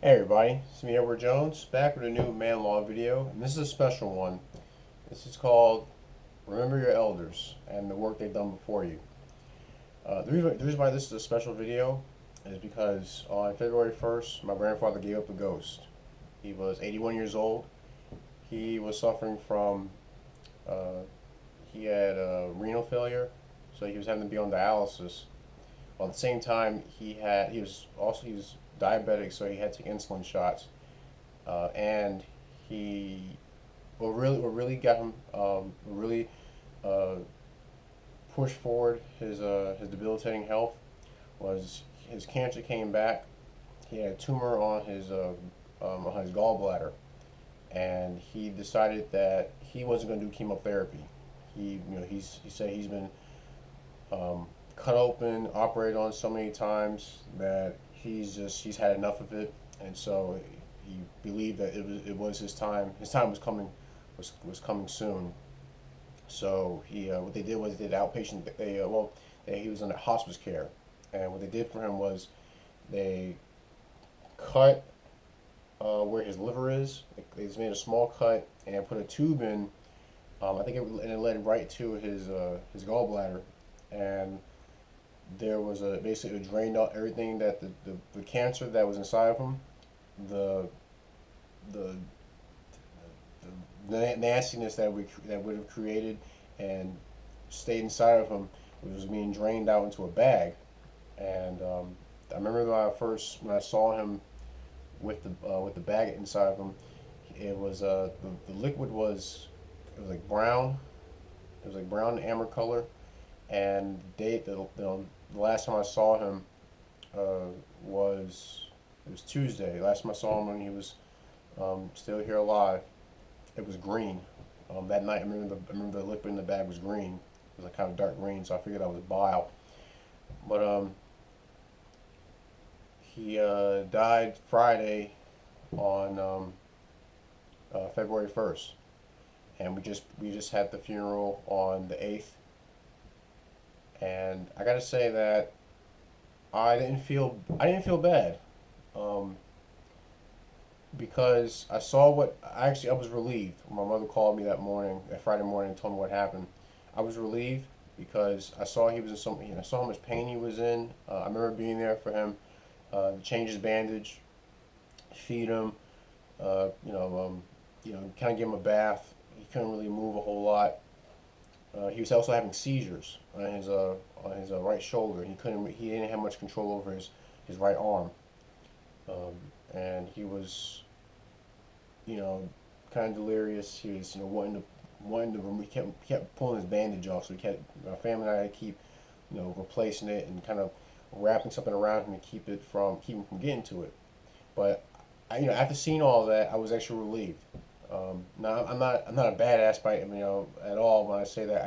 Hey everybody, it's me Edward Jones, back with a new man law video, and this is a special one. This is called Remember Your Elders and the work they've done before you. The reason why this is a special video is because on February 1st, my grandfather gave up the ghost. He was 81 years old. He was suffering from, uh, he had renal failure, so he was having to be on dialysis. While at the same time, he was diabetic, so he had to take insulin shots. And he what really got him really uh, pushed forward his debilitating health was his cancer came back. He had a tumor on his gallbladder, and he decided that he wasn't going to do chemotherapy. He said he's been um, cut open, operated on so many times that he's had enough of it, and so he believed that it was his time. His time was coming soon. So what they did was they did outpatient. He was under hospice care, and what they did for him was they cut where his liver is. They just made a small cut and put a tube in. And it led right to his gallbladder, and there was basically it drained out everything that the cancer that was inside of him, the the the nastiness that would have created and stayed inside of him was being drained out into a bag. And I remember when I saw him with the bag inside of him, it was the liquid was it was like brown. It was like brown amber color, and the last time I saw him uh, was it was Tuesday. Last time I saw him when he was still here alive. It was green. That night, I remember the liquid in the bag was green. It was like kind of dark green, so I figured that was bile. But he died Friday on February 1st, and we just had the funeral on the 8th. And I gotta say that I didn't feel bad. Um, because I was relieved when my mother called me that Friday morning, and told me what happened. I was relieved because I saw he was in I saw how much pain he was in. I remember being there for him, to change his bandage, feed him, uh, you know, um, kind of give him a bath. He couldn't really move a whole lot. He was also having seizures on his right shoulder. He didn't have much control over his right arm, um, and he was you know, kind of delirious. He was, wanting to remove. He kept pulling his bandage off. So my family and I had to keep, replacing it and kind of wrapping something around him to keep him from getting to it. But after seeing all that, I was actually relieved. Now I'm not a badass at all when I say that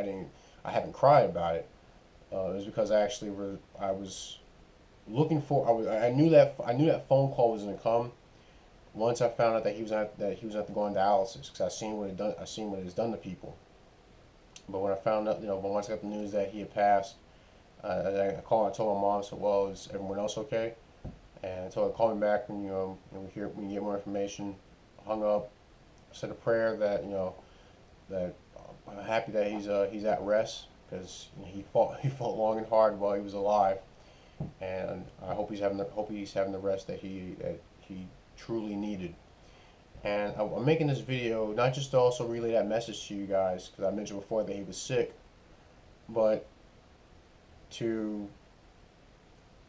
I haven't cried about it. It was because I was looking for, I knew that phone call was gonna come once I found out that he was at to go on dialysis, because I seen what it has done to people. But when I found out, once I got the news that he had passed, I called. I told my mom. I said, "Well, is everyone else okay?" And I told her to call me back when you get more information. Hung up. Said a prayer that I'm happy that he's at rest, because he fought long and hard while he was alive, and I hope he's having the rest that he truly needed. And I'm making this video not just to also relay that message to you guys, because I mentioned before that he was sick, but to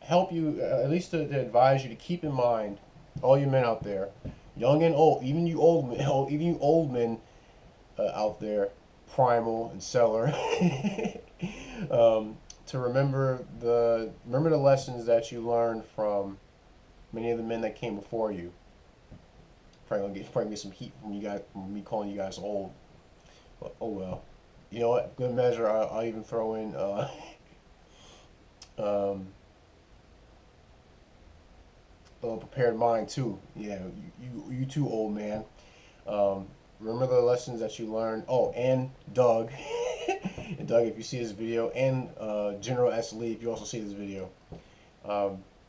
help you, at least to advise you to keep in mind, all you men out there, young and old, even you old men, even you old men out there, Primal and Cellar, to remember the lessons that you learned from many of the men that came before you. Probably get some heat from you guys, from me calling you guys old. But oh well. You know what? Good measure. I'll even throw in um, a prepared mind too. Yeah, you too, old man. Um, Remember the lessons that you learned. Oh, and Doug, and Doug, if you see this video, and General S. Lee, if you also see this video,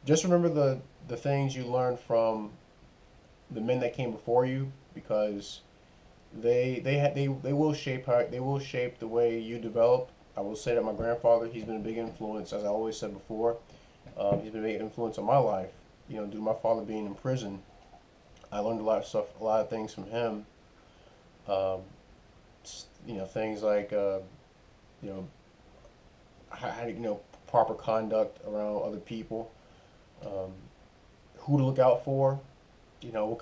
just remember the things you learned from the men that came before you, because they will shape the way you develop. I will say that my grandfather, he's been a big influence, as I always said before. He's been a big influence on my life. You know, due to my father being in prison, I learned a lot of stuff, a lot of things from him. Um, you know, things like you know how to, proper conduct around other people, um, who to look out for. You know,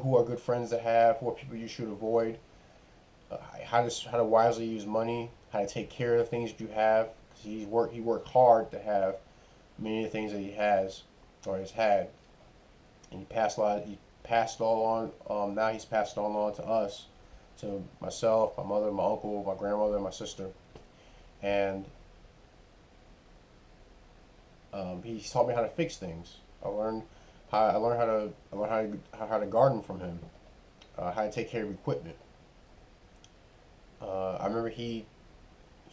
who are good friends to have, who are people you should avoid. How to wisely use money, how to take care of the things that you have. Because he worked hard to have many of the things that he has or has had, and he passed it all on. Now he's passed it all on to us, to myself, my mother, my uncle, my grandmother, and my sister, and he taught me how to fix things. I learned how to garden from him, how to take care of equipment. I remember he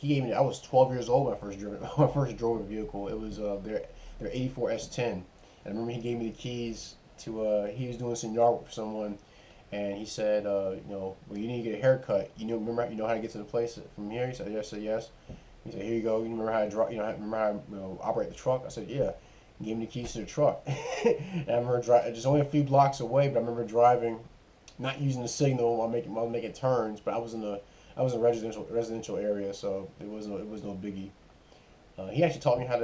gave me. I was 12 years old when I first drove when I first drove a vehicle. It was their 84 S10. And I remember he gave me the keys to. He was doing some yard work for someone, and he said, well, you need to get a haircut. You know how to get to the place from here. He said, yes. I said, yes. He said, here you go. You remember how to drive? Remember how to operate the truck? I said, yeah. He gave me the keys to the truck. And I remember just only a few blocks away, but I remember driving, not using the signal while making turns, but I was in a residential area, so it was no biggie. He actually taught me how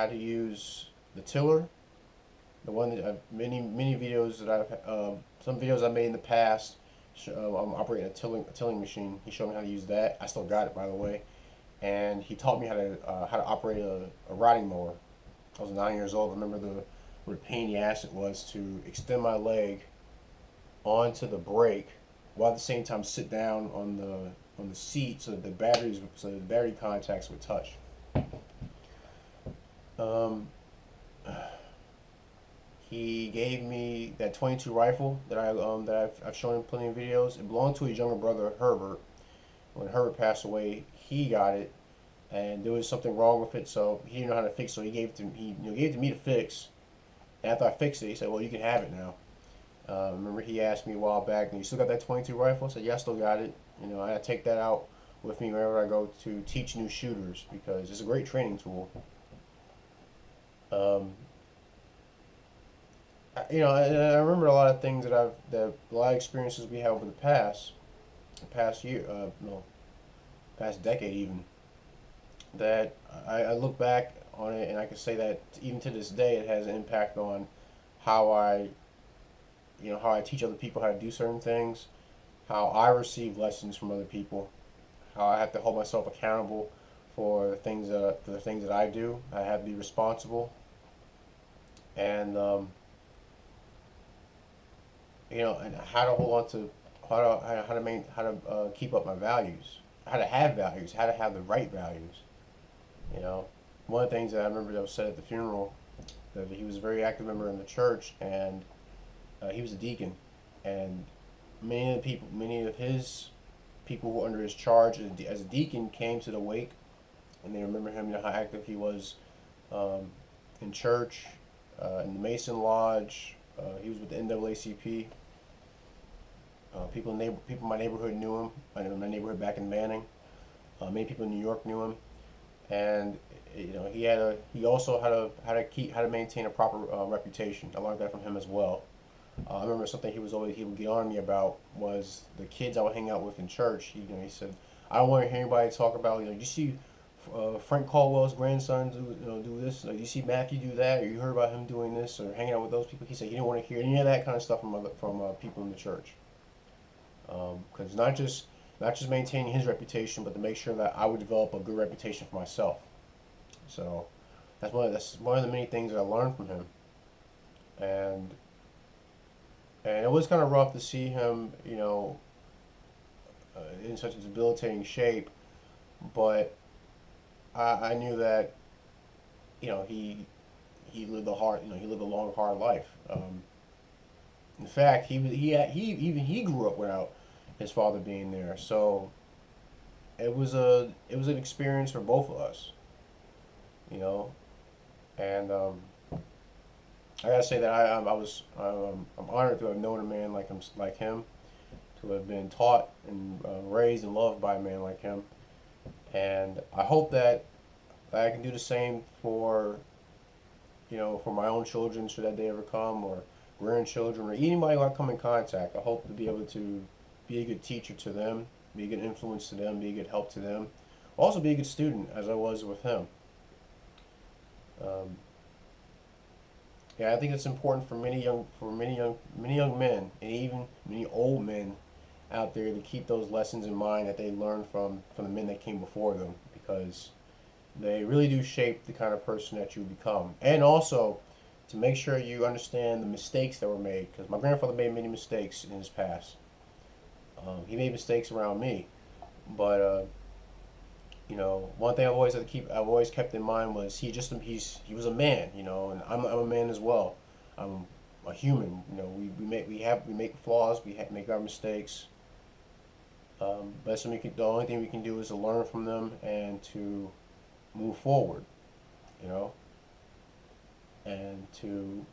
to use the tiller. The one that many videos that some videos I made in the past. I'm operating a tilling machine. He showed me how to use that. I still got it, by the way. And he taught me how to operate a riding mower. I was 9 years old. I remember what a pain in the ass it was to extend my leg onto the brake while at the same time sit down on the seat so that the battery contacts would touch. Um, he gave me that 22 rifle that I've shown in plenty of videos. It belonged to his younger brother Herbert. When Herbert passed away, he got it, and there was something wrong with it, so he didn't know how to fix it. So he gave it to gave it to me to fix. And after I fixed it, he said, "Well, you can have it now." Remember he asked me a while back, "You still got that 22 rifle?" I said, "Yeah, I still got it." I take that out with me whenever I go to teach new shooters because it's a great training tool. Um, I remember a lot of things that a lot of experiences we had over the past year, no, past decade even, that I look back on it and I can say that even to this day it has an impact on how how I teach other people how to do certain things, how I receive lessons from other people, how I have to hold myself accountable for the things that I do. I have to be responsible, and and how to hold on to how to keep up my values, how to have values, how to have the right values. You know, one of the things that I remember that was said at the funeral, that he was a very active member in the church, and he was a deacon, and many of his people who were under his charge as a deacon came to the wake, and they remember him, how active he was um, in church, in the Mason Lodge. He was with the NAACP. People in my neighborhood knew him. In my neighborhood back in Manning, many people in New York knew him, and he also how to maintain a proper reputation. I learned that from him as well. I remember something he would get on me about was the kids I would hang out with in church. He said, "I don't want to hear anybody talk about, you see Frank Caldwell's grandson do this. You see Matthew do that, or you heard about him doing this, or hanging out with those people." He said he didn't want to hear any of that kind of stuff from people in the church, because not just maintaining his reputation, but to make sure that I would develop a good reputation for myself. So that's one of the many things that I learned from him, and it was kind of rough to see him, in such a debilitating shape. But I knew that, he lived he lived a long, hard life. In fact, he grew up without his father being there. So it was an experience for both of us, you know. And I gotta say that I'm honored to have known a man like him, to have been taught and raised and loved by a man like him, and I hope that I can do the same for for my own children, should that day ever come, or grandchildren, or anybody who I come in contact. I hope to be able to be a good teacher to them, be a good influence to them, be a good help to them. Also, be a good student, as I was with him. Um, yeah, I think it's important for many young men, and even many old men out there, to keep those lessons in mind that they learned from the men that came before them, because they really do shape the kind of person that you become. And also to make sure you understand the mistakes that were made, because my grandfather made many mistakes in his past. He made mistakes around me, but one thing I've always kept in mind was he was a man, and I'm a man as well. I'm a human. We make flaws, make our mistakes. But the only thing we can do is to learn from them and to move forward, you know, and to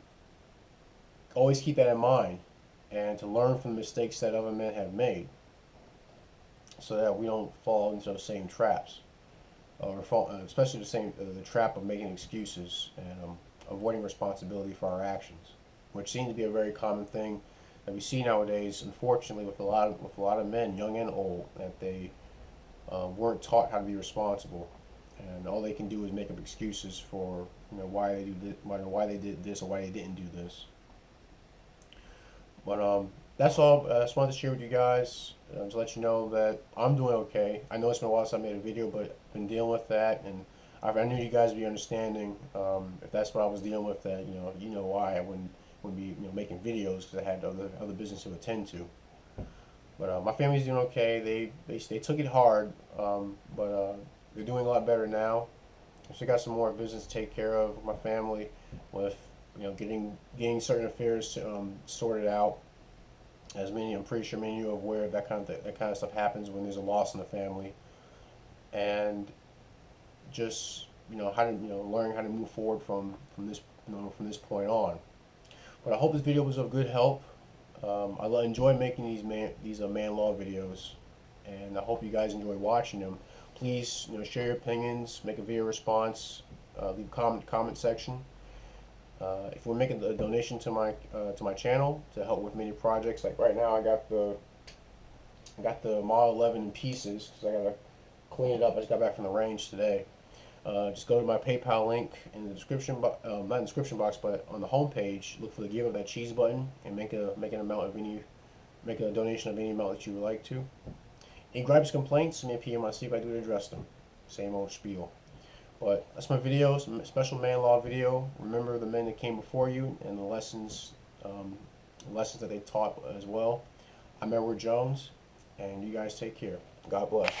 always keep that in mind, and to learn from the mistakes that other men have made, so that we don't fall into those same traps, or especially the trap of making excuses and avoiding responsibility for our actions, which seems to be a very common thing that we see nowadays, unfortunately, with a lot of men, young and old, that they weren't taught how to be responsible, and all they can do is make up excuses for why they do this, why they did this, or why they didn't do this. But that's all. I just wanted to share with you guys, to let you know that I'm doing okay. I know it's been a while since I made a video, but I've been dealing with that, and I knew you guys would be understanding if that's what I was dealing with. That why I wouldn't be making videos, because I had other business to attend to. But my family's doing okay. They took it hard, but they're doing a lot better now. I still got some more business to take care of with my family, with getting certain affairs sorted out. I'm pretty sure many of you are aware of that kind of stuff happens when there's a loss in the family, and just how to learn how to move forward from this point on. But I hope this video was of good help. I enjoy making these man law videos, and I hope you guys enjoy watching them. Please share your opinions, make a video response, leave a comment section. If you want to make a donation to my channel to help with many projects, like right now I got the Model 11 in pieces because I gotta clean it up. I just got back from the range today. Just go to my PayPal link in the description, not in the description box, but on the home page. Look for the Give of that cheese button and make a donation of any amount that you would like to. Any gripes, complaints, send me a PM. I'll see if I do address them. Same old spiel. But that's my video, special man law video. Remember the men that came before you and the lessons that they taught as well. I'm Edward Jones, and you guys take care. God bless.